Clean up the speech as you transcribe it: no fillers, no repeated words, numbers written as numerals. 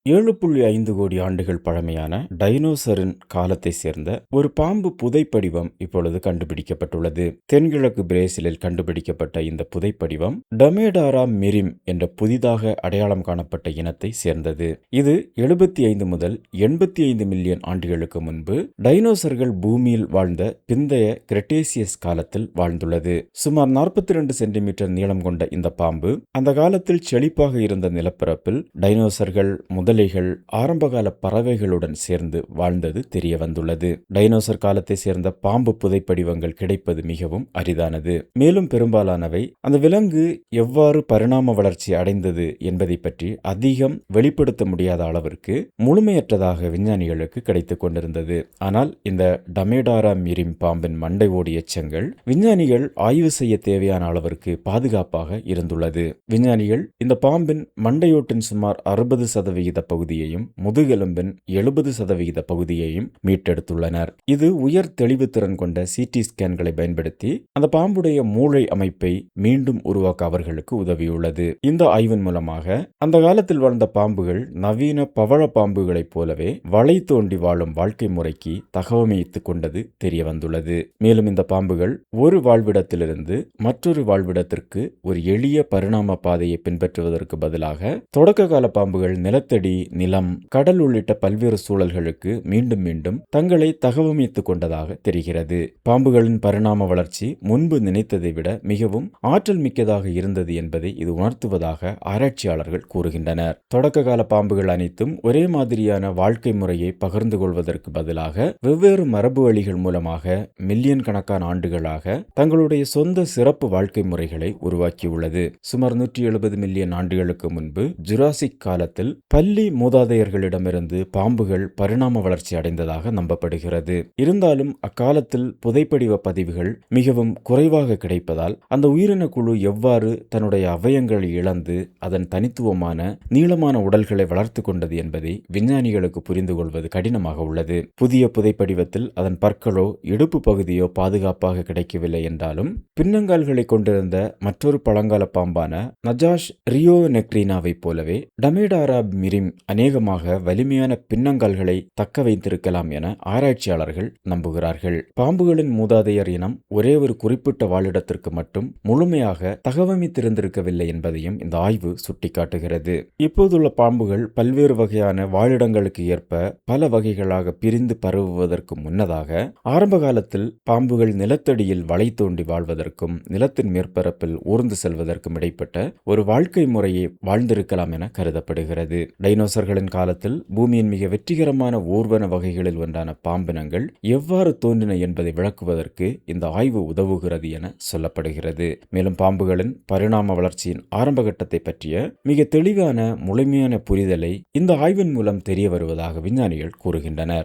7.5 கோடி ஆண்டுகள் பழமையான டைனோசரின் காலத்தை சேர்ந்த ஒரு பாம்பு புதைப்படிவம் இப்பொழுது கண்டுபிடிக்கப்பட்டுள்ளது. தென்கிழக்கு பிரேசிலில் கண்டுபிடிக்கப்பட்ட இந்த புதைப்படிவம் டமேடாரா மிரிம் என்ற புதிதாக அடையாளம் காணப்பட்ட இனத்தை சேர்ந்தது. இது 75 முதல் 85 மில்லியன் ஆண்டுகளுக்கு முன்பு டைனோசர்கள் பூமியில் வாழ்ந்த பிந்தைய கிரெட்டேசியஸ் காலத்தில் வாழ்ந்துள்ளது. சுமார் 42 சென்டிமீட்டர் நீளம் கொண்ட இந்த பாம்பு அந்த காலத்தில் செழிப்பாக இருந்த நிலப்பரப்பில் டைனோசர்கள், முதலைகள், ஆரம்பகால பறவைகளுடன் சேர்ந்து வாழ்ந்தது தெரிய வந்துள்ளது. டைனோசர் காலத்தை சேர்ந்த பாம்பு புதைப்படிவங்கள் கிடைப்பது மிகவும் அரிதானது. மேலும் பெரும்பாலானவை அந்த விலங்கு எவ்வாறு பரிணாம வளர்ச்சி அடைந்தது என்பதை பற்றி அதிகம் வெளிப்படுத்த முடியாத அளவிற்கு முழுமையற்றதாக விஞ்ஞானிகளுக்கு கிடைத்துக் கொண்டிருந்தது. ஆனால் இந்த டமேடாரா மிரிம் பாம்பின் மண்டை ஓடு எச்சங்கள் விஞ்ஞானிகள் ஆய்வு செய்ய தேவையான அளவிற்கு பாதுகாப்பாக இருந்துள்ளது. விஞ்ஞானிகள் இந்த பாம்பின் மண்டையோட்டின் சுமார் 60% பகுதியையும் முதுகெலும்பின் 70% பகுதியையும் மீட்டெடுத்துள்ளனர். இது உயர் தெளிவு திறன் கொண்ட சிடி ஸ்கேன்களை பயன்படுத்தி அந்த பாம்புடைய மூளை அமைப்பை மீண்டும் உருவாக்க அவர்களுக்கு உதவியுள்ளது. இந்த ஆய்வின் மூலமாக அந்த காலத்தில் வாழ்ந்த பாம்புகள் நவீன பவழ பாம்புகளைப் போலவே வளை தோண்டி வாழும் வாழ்க்கை முறைக்கு தகவமைத்துக் கொண்டது தெரிய வந்துள்ளது. மேலும் இந்த பாம்புகள் ஒரு வாழ்விடத்திலிருந்து மற்றொரு வாழ்விடத்திற்கு ஒரு எளிய பரிணாம பாதையை பின்பற்றுவதற்கு பதிலாக தொடக்க கால பாம்புகள் நிலத்தடி, நிலம், கடல் உள்ளிட்ட பல்வேறு சூழல்களுக்கு மீண்டும் மீண்டும் தங்களை தகவமைத்துக் கொண்டதாக தெரிகிறது. பாம்புகளின் பரிணாம வளர்ச்சி முன்பு நினைத்ததை விட மிகவும் ஆற்றல் மிக்கதாக இருந்தது என்பதை இது உணர்த்துவதாக ஆராய்ச்சியாளர்கள் கூறுகின்றனர். தொடக்க கால பாம்புகள் அனைத்தும் ஒரே மாதிரியான வாழ்க்கை முறையை பகிர்ந்து கொள்வதற்கு பதிலாக வெவ்வேறு மரபு வழிகள் மூலமாக மில்லியன் கணக்கான ஆண்டுகளாக தங்களுடைய சொந்த சிறப்பு வாழ்க்கை முறைகளை உருவாக்கியுள்ளது. சுமார் 170 மில்லியன் ஆண்டுகளுக்கு முன்பு ஜுராசிக் காலத்தில் பல்லி மூதாதையர்களிடமிருந்து பாம்புகள் பரிணாம வளர்ச்சி அடைந்ததாக நம்பப்படுகிறது. இருந்தாலும் அக்காலத்தில் புதைப்படிவ பதிவுகள் மிகவும் குறைவாக கிடைப்பதால் அந்த உயிரின குழு எவ்வாறு தன்னுடைய அவயங்களை இழந்து அதன் தனித்துவமான நீளமான உடல்களை வளர்த்து கொண்டது என்பதை விஞ்ஞானிகளுக்கு புரிந்து கொள்வது கடினமாக உள்ளது. புதிய புதைப்படிவத்தில் அதன் பற்களோ இடுப்பு பகுதியோ பாதுகாப்பாக கிடைக்கவில்லை என்றாலும் பின்னங்கால்களை கொண்டிருந்த மற்றொரு பழங்கால பாம்பான நஜாஷ் ரியோநெக்ரினாவை போலவே டமேடாரா மிரிம் அநேகமாக வலிமையான பின்னங்கால்களை தக்க வைத்திருக்கலாம் என ஆராய்ச்சியாளர்கள் நம்புகிறார்கள். பாம்புகளின் மூதாதையர் இனம் ஒரே ஒரு குறிப்பிட்ட வாழிடத்திற்கு மட்டும் முழுமையாக தகவமைத்திருந்திருக்கவில்லை என்பதையும் இந்த ஆய்வு சுட்டிக்காட்டுகிறது. இப்போதுள்ள பாம்புகள் பல்வேறு வகையான வாழிடங்களுக்கு ஏற்ப பல வகைகளாக பிரிந்து பரவுவதற்கு முன்னதாக ஆரம்ப காலத்தில் பாம்புகள் நிலத்தடியில் வளை தோண்டி வாழ்வதற்கும் நிலத்தின் மேற்பரப்பில் ஊர்ந்து செல்வதற்கும் இடைப்பட்ட ஒரு வாழ்க்கை முறையை வாழ்ந்திருக்கலாம் என கருதப்படுகிறது. டைனோசர்களின் காலத்தில் பூமியின் மிக வெற்றிகரமான ஊர்வன வகைகளில் ஒன்றான பாம்பினங்கள் எவ்வாறு தோன்றின என்பதை விளக்குவதற்கு இந்த ஆய்வு உதவுகிறது என சொல்லப்படுகிறது. மேலும் பாம்புகளின் பரிணாம வளர்ச்சியின் ஆரம்ப கட்டத்தை பற்றிய மிக தெளிவான முழுமையான புரிதலை இந்த ஆய்வின் மூலம் தெரிய வருவதாக விஞ்ஞானிகள் கூறுகின்றனர்.